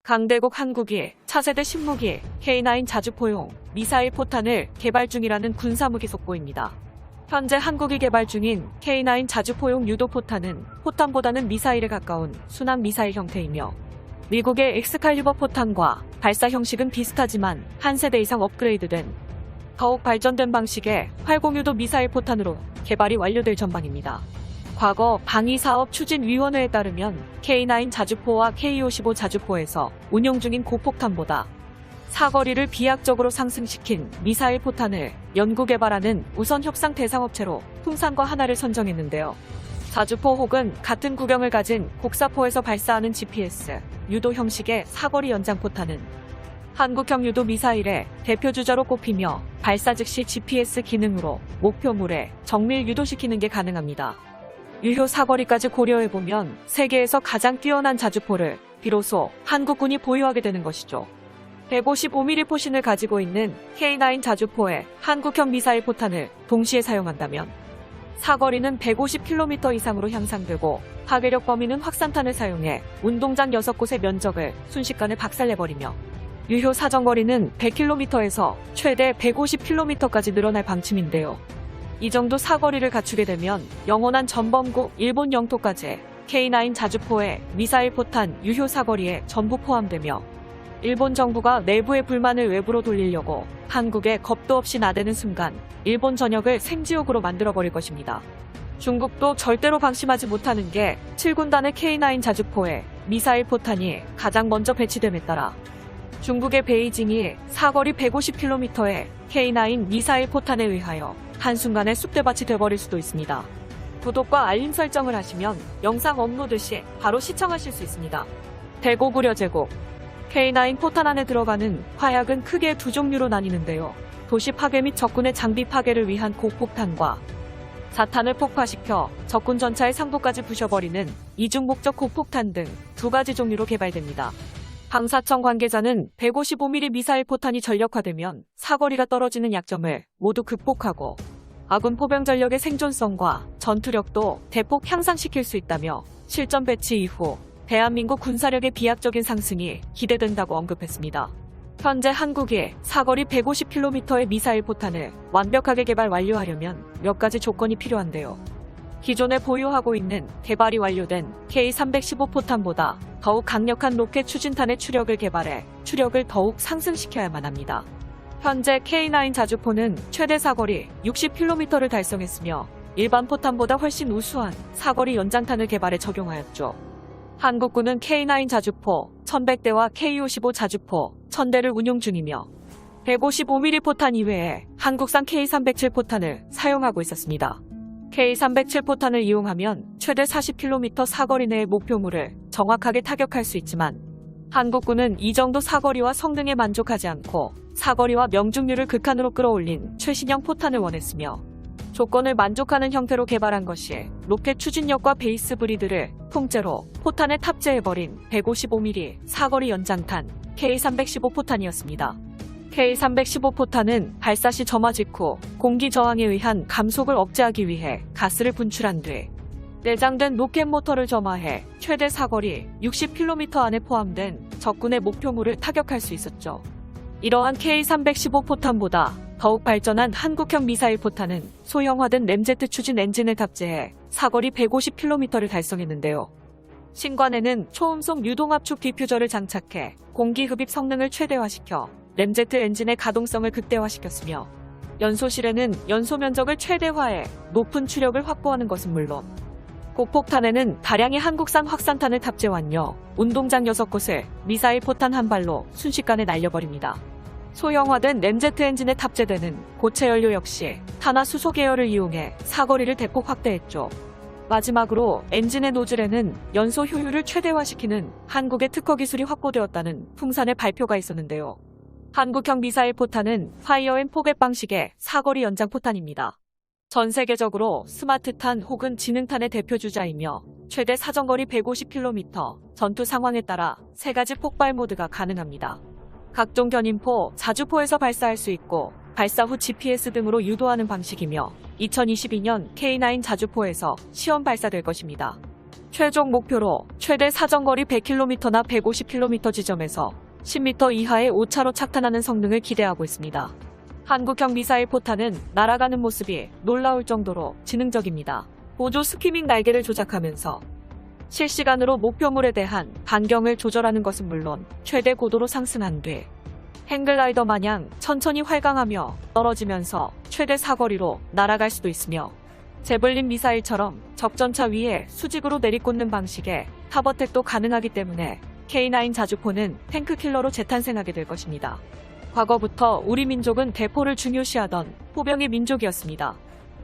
강대국 한국이 차세대 신무기 K9 자주포용 미사일 포탄을 개발 중이라는 군사무기 속보입니다. 현재 한국이 개발 중인 K9 자주포용 유도포탄은 포탄보다는 미사일에 가까운 순항 미사일 형태이며 미국의 엑스칼리버 포탄과 발사 형식은 비슷하지만 한 세대 이상 업그레이드된 더욱 발전된 방식의 활공유도 미사일 포탄으로 개발이 완료될 전망입니다. 과거 방위사업추진위원회에 따르면 K9 자주포와 K55 자주포에서 운용 중인 고폭탄보다 사거리를 비약적으로 상승시킨 미사일 포탄을 연구개발하는 우선 협상 대상업체로 풍산과 하나를 선정했는데요. 자주포 혹은 같은 구경을 가진 곡사포에서 발사하는 GPS, 유도 형식의 사거리 연장 포탄은 한국형 유도 미사일의 대표주자로 꼽히며 발사 즉시 GPS 기능으로 목표물에 정밀 유도시키는 게 가능합니다. 유효 사거리까지 고려해보면 세계에서 가장 뛰어난 자주포를 비로소 한국군이 보유하게 되는 것이죠. 155mm 포신을 가지고 있는 K9 자주포의 한국형 미사일 포탄을 동시에 사용한다면 사거리는 150km 이상으로 향상되고 파괴력 범위는 확산탄을 사용해 운동장 6곳의 면적을 순식간에 박살내버리며 유효 사정거리는 100km에서 최대 150km까지 늘어날 방침인데요. 이 정도 사거리를 갖추게 되면 영원한 전범국 일본 영토까지 K9 자주포의 미사일 포탄 유효 사거리에 전부 포함되며 일본 정부가 내부의 불만을 외부로 돌리려고 한국에 겁도 없이 나대는 순간 일본 전역을 생지옥으로 만들어버릴 것입니다. 중국도 절대로 방심하지 못하는 게 7군단의 K9 자주포의 미사일 포탄이 가장 먼저 배치됨에 따라 중국의 베이징이 사거리 150km의 K9 미사일 포탄에 의하여 한순간에 쑥대밭이 돼버릴 수도 있습니다. 구독과 알림 설정을 하시면 영상 업로드 시 바로 시청하실 수 있습니다. 대고구려 제국 K9 포탄 안에 들어가는 화약은 크게 두 종류로 나뉘는데요. 도시 파괴 및 적군의 장비 파괴를 위한 고폭탄과 자탄을 폭파시켜 적군 전차의 상부까지 부셔버리는 이중 목적 고폭탄 등 두 가지 종류로 개발됩니다. 방사청 관계자는 155mm 미사일 포탄이 전력화되면 사거리가 떨어지는 약점을 모두 극복하고 아군 포병 전력의 생존성과 전투력도 대폭 향상시킬 수 있다며 실전 배치 이후 대한민국 군사력의 비약적인 상승이 기대된다고 언급했습니다. 현재 한국이 사거리 150km의 미사일 포탄을 완벽하게 개발 완료하려면 몇 가지 조건이 필요한데요. 기존에 보유하고 있는 개발이 완료된 K315 포탄보다 더욱 강력한 로켓 추진탄의 추력을 개발해 추력을 더욱 상승시켜야만 합니다. 현재 K9 자주포는 최대 사거리 60km를 달성했으며 일반 포탄보다 훨씬 우수한 사거리 연장탄을 개발해 적용하였죠. 한국군은 K9 자주포 1100대와 K55 자주포 1000대를 운용 중이며 155mm 포탄 이외에 한국산 K307 포탄을 사용하고 있었습니다. K307 포탄을 이용하면 최대 40km 사거리 내의 목표물을 정확하게 타격할 수 있지만 한국군은 이 정도 사거리와 성능에 만족하지 않고 사거리와 명중률을 극한으로 끌어올린 최신형 포탄을 원했으며 조건을 만족하는 형태로 개발한 것이 로켓 추진력과 베이스 브리드를 통째로 포탄에 탑재해버린 155mm 사거리 연장탄 K315 포탄이었습니다. K315 포탄은 발사 시 점화 직후 공기 저항에 의한 감속을 억제하기 위해 가스를 분출한 뒤 내장된 로켓 모터를 점화해 최대 사거리 60km 안에 포함된 적군의 목표물을 타격할 수 있었죠. 이러한 K315 포탄보다 더욱 발전한 한국형 미사일 포탄은 소형화된 램제트 추진 엔진을 탑재해 사거리 150km를 달성했는데요. 신관에는 초음속 유동압축 디퓨저를 장착해 공기 흡입 성능을 최대화시켜 램제트 엔진의 가동성을 극대화시켰으며 연소실에는 연소 면적을 최대화해 높은 추력을 확보하는 것은 물론 고폭탄에는 다량의 한국산 확산탄을 탑재 완료 운동장 6곳을 미사일 포탄 한 발로 순식간에 날려버립니다. 소형화된 램제트 엔진에 탑재되는 고체 연료 역시 탄화 수소 계열을 이용해 사거리를 대폭 확대했죠. 마지막으로 엔진의 노즐에는 연소 효율을 최대화시키는 한국의 특허 기술이 확보되었다는 풍산의 발표가 있었는데요. 한국형 미사일 포탄은 파이어 앤 포겟 방식의 사거리 연장 포탄입니다. 전 세계적으로 스마트탄 혹은 지능탄의 대표주자이며 최대 사정거리 150km, 전투 상황에 따라 3가지 폭발 모드가 가능합니다. 각종 견인포, 자주포에서 발사할 수 있고 발사 후 GPS 등으로 유도하는 방식이며 2022년 K9 자주포에서 시험 발사될 것입니다. 최종 목표로 최대 사정거리 100km나 150km 지점에서 10m 이하의 오차로 착탄하는 성능을 기대하고 있습니다. 한국형 미사일 포탄은 날아가는 모습이 놀라울 정도로 지능적입니다. 보조 스키밍 날개를 조작하면서 실시간으로 목표물에 대한 반경을 조절하는 것은 물론 최대 고도로 상승한 뒤 행글라이더 마냥 천천히 활강하며 떨어지면서 최대 사거리로 날아갈 수도 있으며 제블린 미사일처럼 적전차 위에 수직으로 내리꽂는 방식의 탑어택도 가능하기 때문에 K9 자주포는 탱크킬러로 재탄생하게 될 것입니다. 과거부터 우리 민족은 대포를 중요시하던 포병의 민족이었습니다.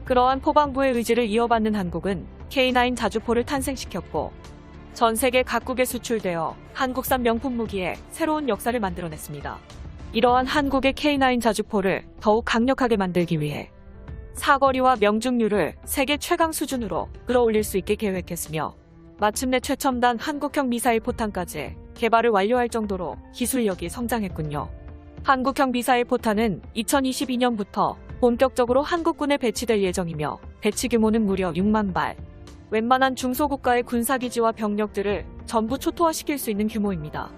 그러한 포방부의 의지를 이어받는 한국은 K9 자주포를 탄생시켰고 전 세계 각국에 수출되어 한국산 명품 무기에 새로운 역사를 만들어냈습니다. 이러한 한국의 K9 자주포를 더욱 강력하게 만들기 위해 사거리와 명중률을 세계 최강 수준으로 끌어올릴 수 있게 계획했으며 마침내 최첨단 한국형 미사일 포탄까지 개발을 완료할 정도로 기술력이 성장했군요. 한국형 미사일 포탄은 2022년부터 본격적으로 한국군에 배치될 예정이며 배치 규모는 무려 6만 발. 웬만한 중소국가의 군사기지와 병력들을 전부 초토화시킬 수 있는 규모입니다.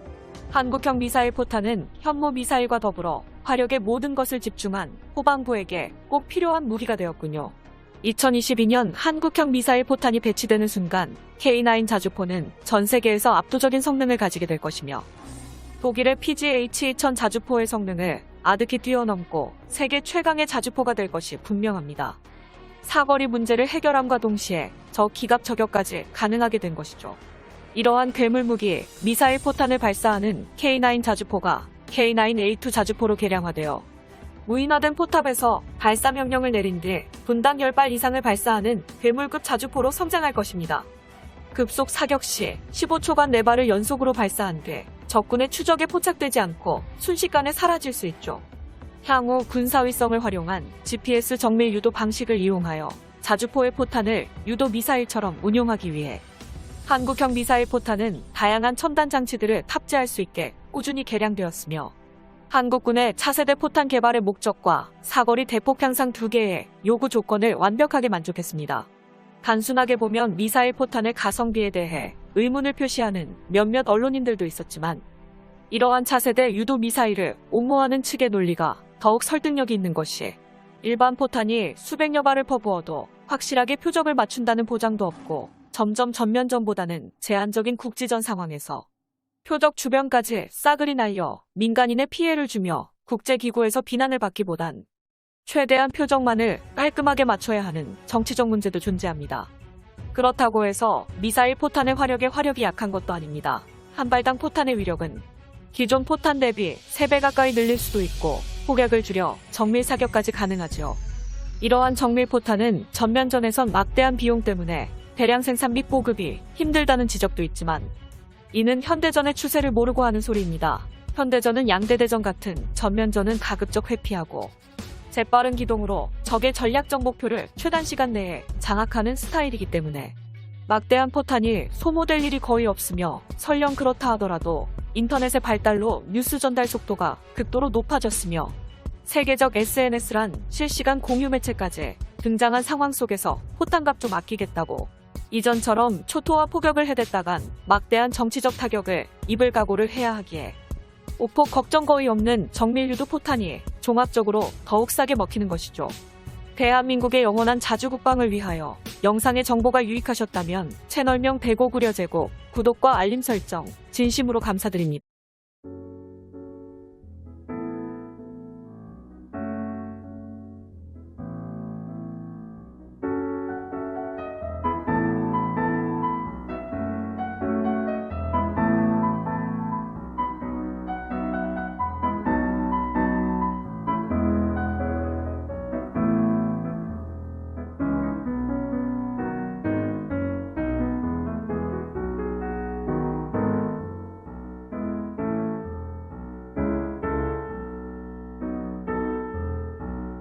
한국형 미사일 포탄은 현무 미사일과 더불어 화력의 모든 것을 집중한 후방부에게 꼭 필요한 무기가 되었군요. 2022년 한국형 미사일 포탄이 배치되는 순간 K9 자주포는 전 세계에서 압도적인 성능을 가지게 될 것이며 독일의 PGH-2000 자주포의 성능을 아득히 뛰어넘고 세계 최강의 자주포가 될 것이 분명합니다. 사거리 문제를 해결함과 동시에 기갑 저격까지 가능하게 된 것이죠. 이러한 괴물무기 미사일 포탄을 발사하는 K9 자주포가 K9A2 자주포로 개량화되어 무인화된 포탑에서 발사 명령을 내린 뒤 분당 10발 이상을 발사하는 괴물급 자주포로 성장할 것입니다. 급속 사격 시 15초간 4발을 연속으로 발사한 뒤 적군의 추적에 포착되지 않고 순식간에 사라질 수 있죠. 향후 군사위성을 활용한 GPS 정밀 유도 방식을 이용하여 자주포의 포탄을 유도 미사일처럼 운용하기 위해 한국형 미사일 포탄은 다양한 첨단 장치들을 탑재할 수 있게 꾸준히 개량되었으며 한국군의 차세대 포탄 개발의 목적과 사거리 대폭 향상 2개의 요구 조건을 완벽하게 만족했습니다. 단순하게 보면 미사일 포탄의 가성비에 대해 의문을 표시하는 몇몇 언론인들도 있었지만 이러한 차세대 유도 미사일을 옹호하는 측의 논리가 더욱 설득력이 있는 것이 일반 포탄이 수백여 발을 퍼부어도 확실하게 표적을 맞춘다는 보장도 없고 점점 전면전보다는 제한적인 국지전 상황에서 표적 주변까지 싸그리 날려 민간인의 피해를 주며 국제기구에서 비난을 받기보단 최대한 표적만을 깔끔하게 맞춰야 하는 정치적 문제도 존재합니다. 그렇다고 해서 미사일 포탄의 화력이 약한 것도 아닙니다. 한 발당 포탄의 위력은 기존 포탄 대비 3배 가까이 늘릴 수도 있고 폭약을 줄여 정밀 사격까지 가능하죠. 이러한 정밀 포탄은 전면전에선 막대한 비용 때문에 대량 생산 및 보급이 힘들다는 지적도 있지만 이는 현대전의 추세를 모르고 하는 소리입니다. 현대전은 양대대전 같은 전면전은 가급적 회피하고 재빠른 기동으로 적의 전략적 목표를 최단 시간 내에 장악하는 스타일이기 때문에 막대한 포탄이 소모될 일이 거의 없으며 설령 그렇다 하더라도 인터넷의 발달로 뉴스 전달 속도가 극도로 높아졌으며 세계적 SNS란 실시간 공유 매체까지 등장한 상황 속에서 포탄값 좀 아끼겠다고 이전처럼 초토화 포격을 해댔다간 막대한 정치적 타격을 입을 각오를 해야 하기에 오폭 걱정 거의 없는 정밀 유도 포탄이 종합적으로 더욱 싸게 먹히는 것이죠. 대한민국의 영원한 자주국방을 위하여 영상의 정보가 유익하셨다면 채널명 대고구려제고 구독과 알림 설정 진심으로 감사드립니다.